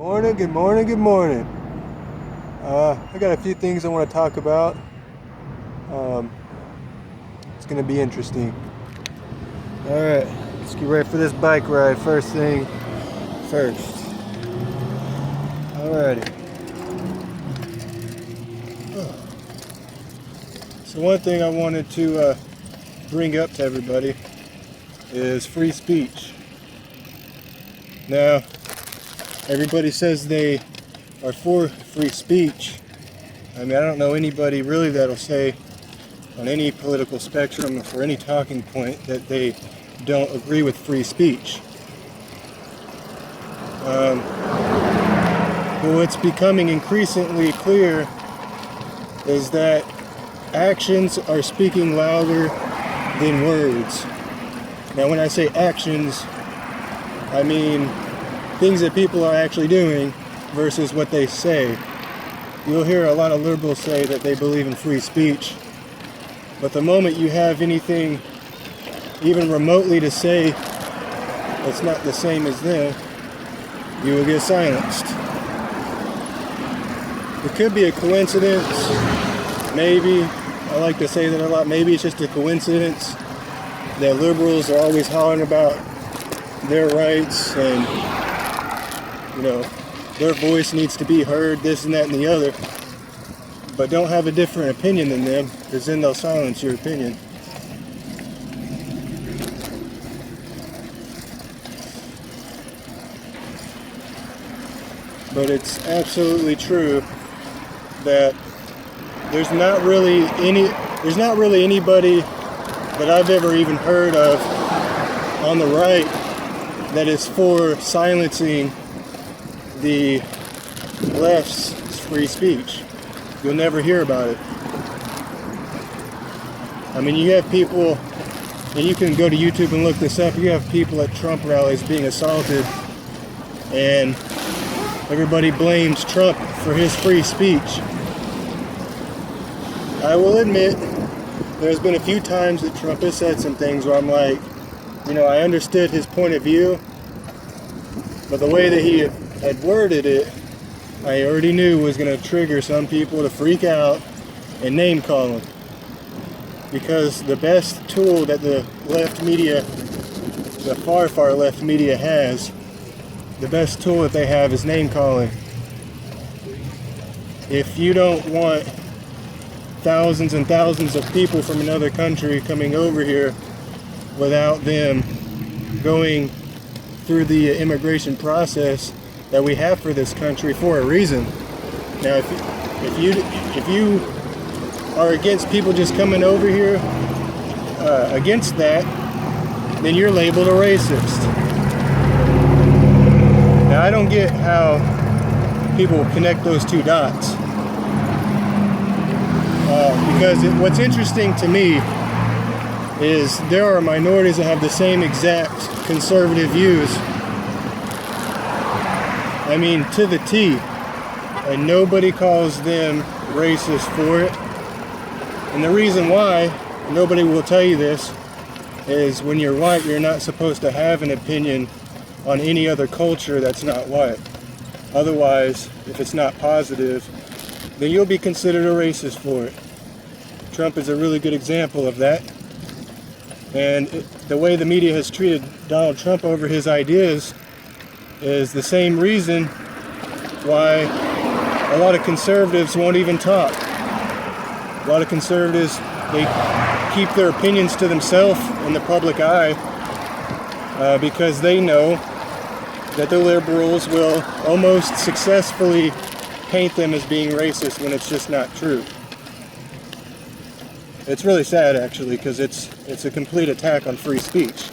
Morning, good morning, good morning. I got a few things I want to talk about. Um, it's going to be interesting. Alright, let's get ready for this bike ride. First thing first. Alrighty. So one thing I wanted to bring up to everybody is free speech. Now, everybody says they are for free speech. I mean, I don't know anybody really that'll say on any political spectrum or for any talking point that they don't agree with free speech. But what's becoming increasingly clear is that actions are speaking louder than words. Now, when I say actions, I mean things that people are actually doing versus what they say. You'll hear a lot of liberals say that they believe in free speech, but the moment you have anything even remotely to say that's not the same as them, you will get silenced. It could be a coincidence, maybe. I like to say that a lot. Maybe it's just a coincidence that liberals are always hollering about their rights and, you know, their voice needs to be heard, this and that and the other. But don't have a different opinion than them, because then they'll silence your opinion. But it's absolutely true that there's not really anybody that I've ever even heard of on the right that is for silencing the left's free speech. You'll never hear about it. I mean, you have people, and you can go to YouTube and look this up, you have people at Trump rallies being assaulted, and everybody blames Trump for his free speech. I will admit, there's been a few times that Trump has said some things where I'm like, you know, I understood his point of view, but the way that he had worded it, I already knew was going to trigger some people to freak out and name call him. Because the best tool that the left media, the far left media has, the best tool that they have is name calling. If you don't want thousands and thousands of people from another country coming over here without them going through the immigration process that we have for this country for a reason. Now, if you are against people just coming over here, against that, then you're labeled a racist. Now, I don't get how people connect those two dots. Because what's interesting to me is there are minorities that have the same exact conservative views. I mean, to the T. And nobody calls them racist for it. And the reason why, nobody will tell you this, is when you're white, you're not supposed to have an opinion on any other culture that's not white. Otherwise, if it's not positive, then you'll be considered a racist for it. Trump is a really good example of that. And the way the media has treated Donald Trump over his ideas is the same reason why a lot of conservatives won't even talk. A lot of conservatives, they keep their opinions to themselves in the public eye because they know that the liberals will almost successfully paint them as being racist when it's just not true. It's really sad, actually, because it's a complete attack on free speech.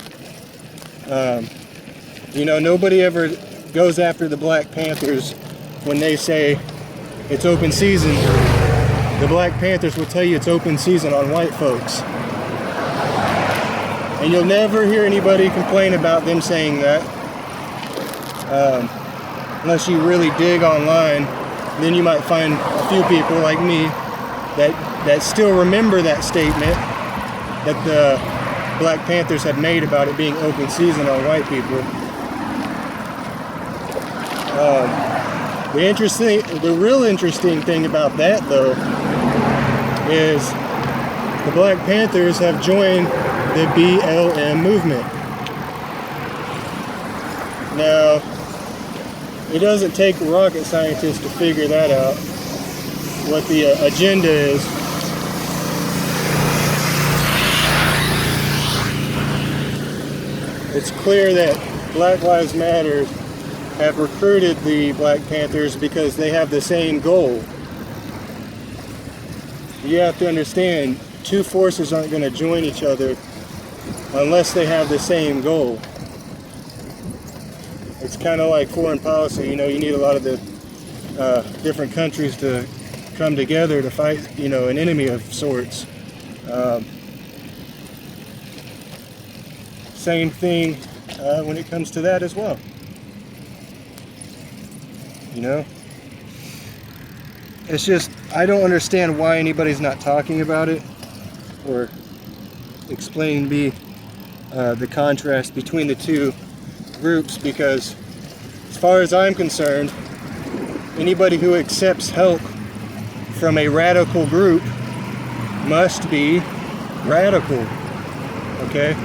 You know, nobody ever goes after the Black Panthers when they say it's open season. The Black Panthers will tell you it's open season on white folks. And you'll never hear anybody complain about them saying that. Unless you really dig online, then you might find a few people like me that still remember that statement that the Black Panthers had made about it being open season on white people. The real interesting thing about that, though, is the Black Panthers have joined the BLM movement. Now, it doesn't take rocket scientists to figure that out, what the agenda is. It's clear that Black Lives Matter have recruited the Black Panthers because they have the same goal. You have to understand, two forces aren't going to join each other unless they have the same goal. It's kind of like foreign policy. You know, you need a lot of the different countries to come together to fight, you know, an enemy of sorts. Same thing when it comes to that as well. You know, it's just, I don't understand why anybody's not talking about it or explaining the contrast between the two groups, because as far as I'm concerned, anybody who accepts help from a radical group must be radical, okay?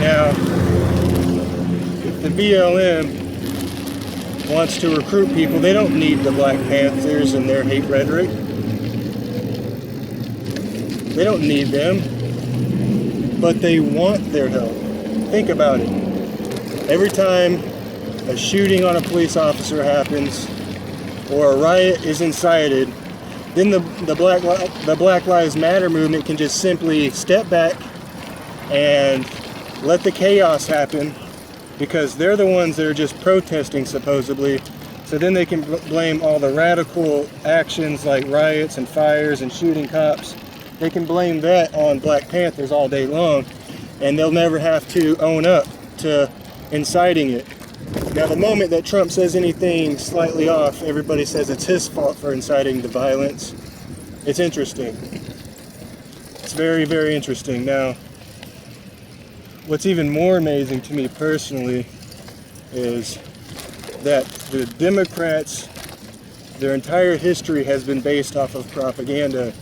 Now, if the BLM wants to recruit people, they don't need the Black Panthers and their hate rhetoric. They don't need them, but they want their help. Think about it. Every time a shooting on a police officer happens or a riot is incited, then the Black Lives Matter movement can just simply step back and let the chaos happen, because they're the ones that are just protesting supposedly. So then they can blame all the radical actions like riots and fires and shooting cops. They can blame that on Black Panthers all day long, and they'll never have to own up to inciting it. Now, the moment that Trump says anything slightly off, everybody says it's his fault for inciting the violence. It's interesting. It's very, very interesting. Now, what's even more amazing to me personally is that the Democrats, their entire history has been based off of propaganda.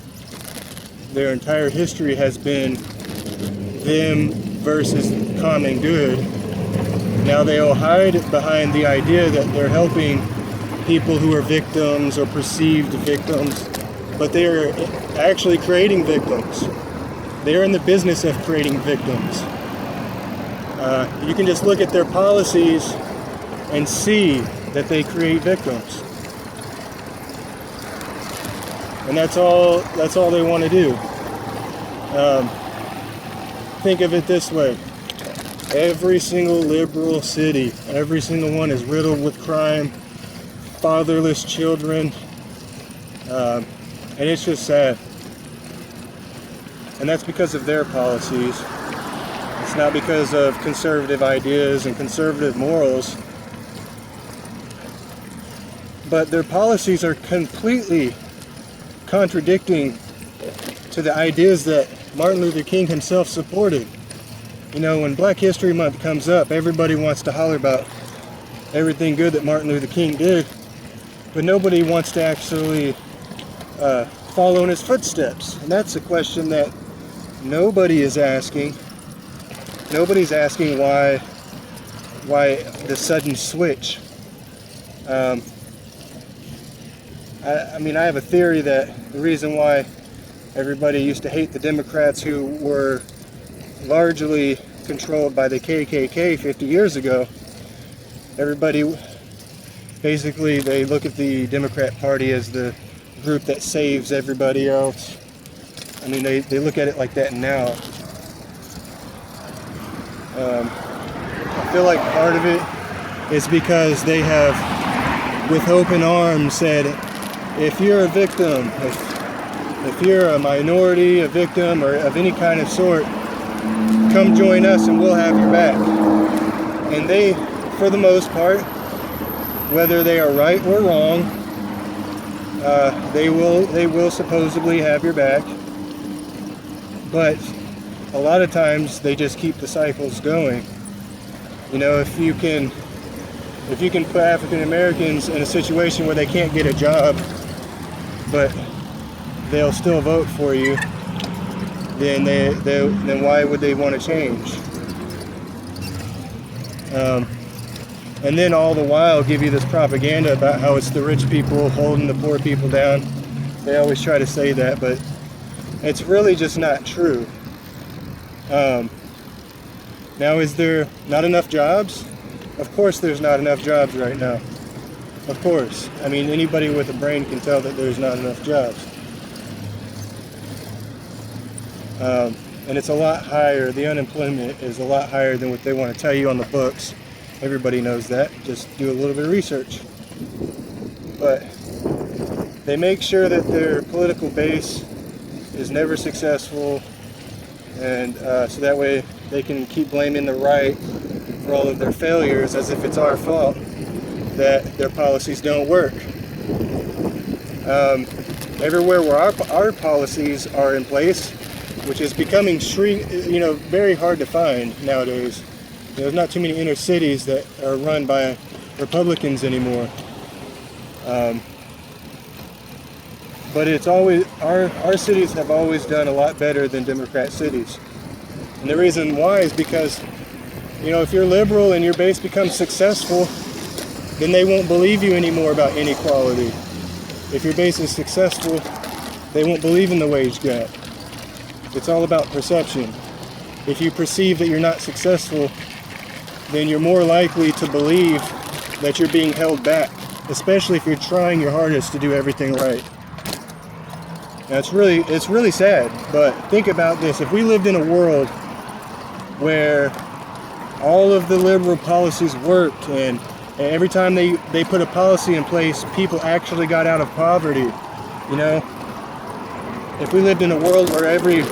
Their entire history has been them versus common good. Now they'll hide behind the idea that they're helping people who are victims or perceived victims, but they are actually creating victims. They're in the business of creating victims. You can just look at their policies and see that they create victims. And that's all they want to do. Think of it this way. Every single liberal city, every single one is riddled with crime, fatherless children, and it's just sad. And that's because of their policies. It's not because of conservative ideas and conservative morals. But their policies are completely contradicting to the ideas that Martin Luther King himself supported. You know, when Black History Month comes up, everybody wants to holler about everything good that Martin Luther King did, but nobody wants to actually follow in his footsteps. And that's a question that nobody is asking. Nobody's asking why the sudden switch. I mean, I have a theory that the reason why everybody used to hate the Democrats, who were largely controlled by the KKK 50 years ago, everybody basically, they look at the Democrat Party as the group that saves everybody else. I mean, they look at it like that now. I feel like part of it is because they have, with open arms, said, if you're a victim, if you're a minority, a victim, or of any kind of sort, come join us and we'll have your back. And they, for the most part, whether they are right or wrong, they will supposedly have your back. But a lot of times they just keep the cycles going. You know, if you can put African Americans in a situation where they can't get a job, but they'll still vote for you, then then why would they want to change? And then all the while give you this propaganda about how it's the rich people holding the poor people down. They always try to say that, but it's really just not true. Now, is there not enough jobs? Of course there's not enough jobs right now. Of course. I mean, anybody with a brain can tell that there's not enough jobs. And it's a lot higher. The unemployment is a lot higher than what they want to tell you on the books. Everybody knows that. Just do a little bit of research. But they make sure that their political base is never successful, and so that way they can keep blaming the right for all of their failures, as if it's our fault that their policies don't work. Everywhere where our policies are in place, which is becoming very hard to find nowadays. There's not too many inner cities that are run by Republicans anymore. But it's always our cities have always done a lot better than Democrat cities. And the reason why is because, you know, if you're liberal and your base becomes successful, then they won't believe you anymore about inequality. If your base is successful, they won't believe in the wage gap. It's all about perception. If you perceive that you're not successful, then you're more likely to believe that you're being held back, especially if you're trying your hardest to do everything right. Now, it's really sad, but think about this. If we lived in a world where all of the liberal policies worked, and every time they put a policy in place, people actually got out of poverty, you know? If we lived in a world where every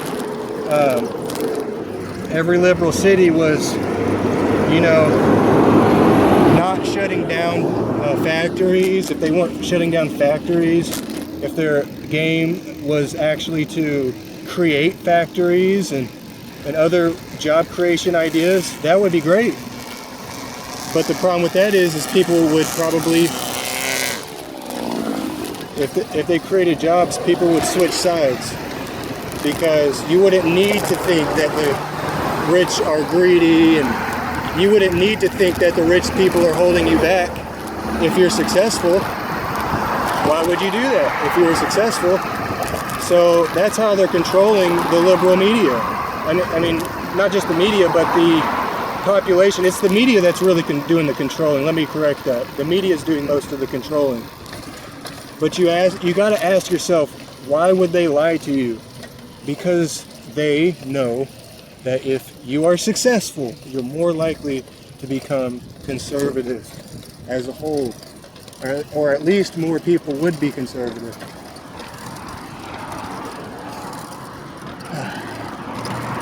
liberal city was, you know, not shutting down factories, if they weren't shutting down factories, if their game was actually to create factories and other job creation ideas, that would be great. But the problem with that is people would probably, if they created jobs, people would switch sides, because you wouldn't need to think that the rich are greedy, and you wouldn't need to think that the rich people are holding you back if you're successful. Why would you do that if you were successful? So that's how they're controlling the liberal media. I mean, not just the media, but the population. It's the media that's really doing the controlling. Let me correct that. The media is doing most of the controlling. But you got to ask yourself, why would they lie to you? Because they know that if you are successful, you're more likely to become conservative as a whole, or at least more people would be conservative.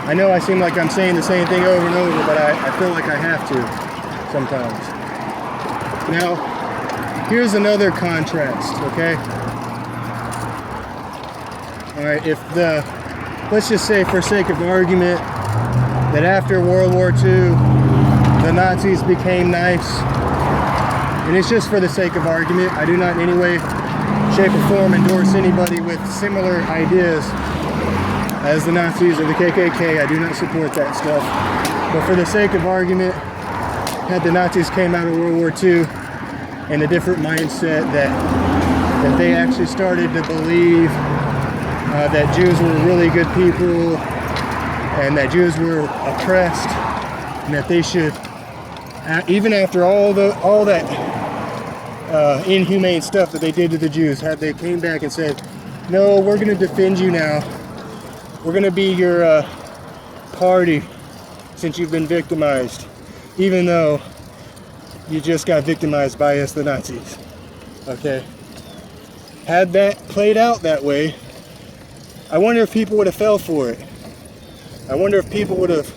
I know I seem like I'm saying the same thing over and over, but I feel like I have to sometimes. Now, here's another contrast, okay? All right, let's just say, for sake of argument, that after World War II, the Nazis became nice. And it's just for the sake of argument. I do not in any way, shape, or form endorse anybody with similar ideas as the Nazis or the KKK. I do not support that stuff. But for the sake of argument, had the Nazis came out of World War II in a different mindset, that they actually started to believe that Jews were really good people, and that Jews were oppressed, and that they should, even after all that inhumane stuff that they did to the Jews, had they came back and said, no, we're going to defend you now. We're going to be your party since you've been victimized, even though you just got victimized by us, the Nazis. Okay? Had that played out that way, I wonder if people would have fell for it. I wonder if people would have,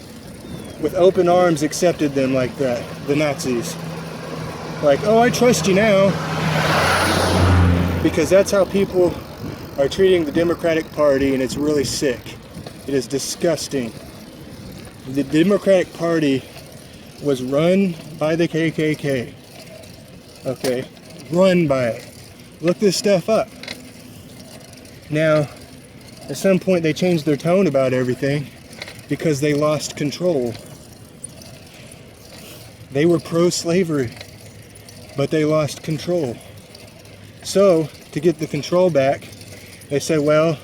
with open arms, accepted them like that, the Nazis. Like, oh, I trust you now. Because that's how people are treating the Democratic Party, and it's really sick. It is disgusting. The Democratic Party was run by the KKK. Okay, run by it. Look this stuff up. Now, at some point they changed their tone about everything because they lost control. They were pro-slavery, but they lost control. So, to get the control back, they said, well,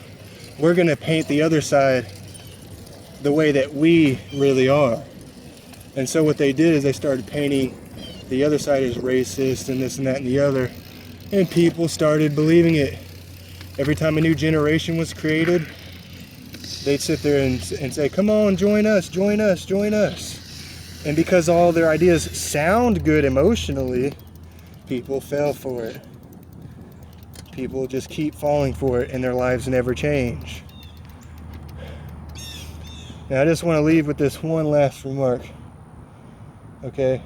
we're going to paint the other side the way that we really are. And so what they did is they started painting the other side as racist and this and that and the other. And people started believing it. Every time a new generation was created, they'd sit there and say, come on, join us, join us, join us. And because all their ideas sound good emotionally, people fell for it. People just keep falling for it and their lives never change. Now I just want to leave with this one last remark. Okay?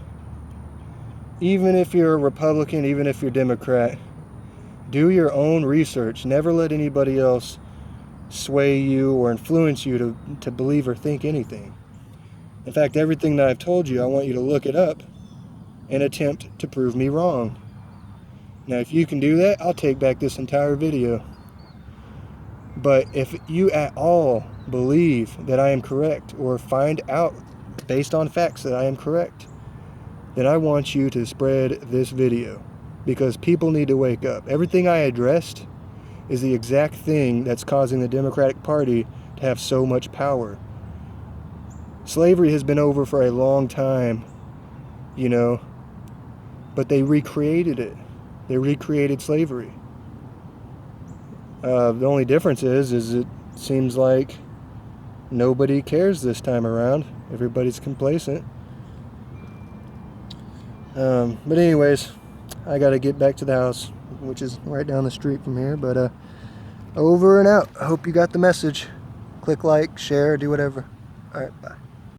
Even if you're a Republican, even if you're Democrat, do your own research. Never let anybody else sway you or influence you to believe or think anything. In fact, everything that I've told you, I want you to look it up and attempt to prove me wrong. Now, if you can do that, I'll take back this entire video. But if you at all believe that I am correct or find out based on facts that I am correct, then I want you to spread this video because people need to wake up. Everything I addressed is the exact thing that's causing the Democratic Party to have so much power. Slavery has been over for a long time, you know, but they recreated it. They recreated slavery. The only difference is it seems like nobody cares this time around. Everybody's complacent. But anyways, I gotta get back to the house, which is right down the street from here. But over and out. I hope you got the message. Click like, share, do whatever. All right, bye.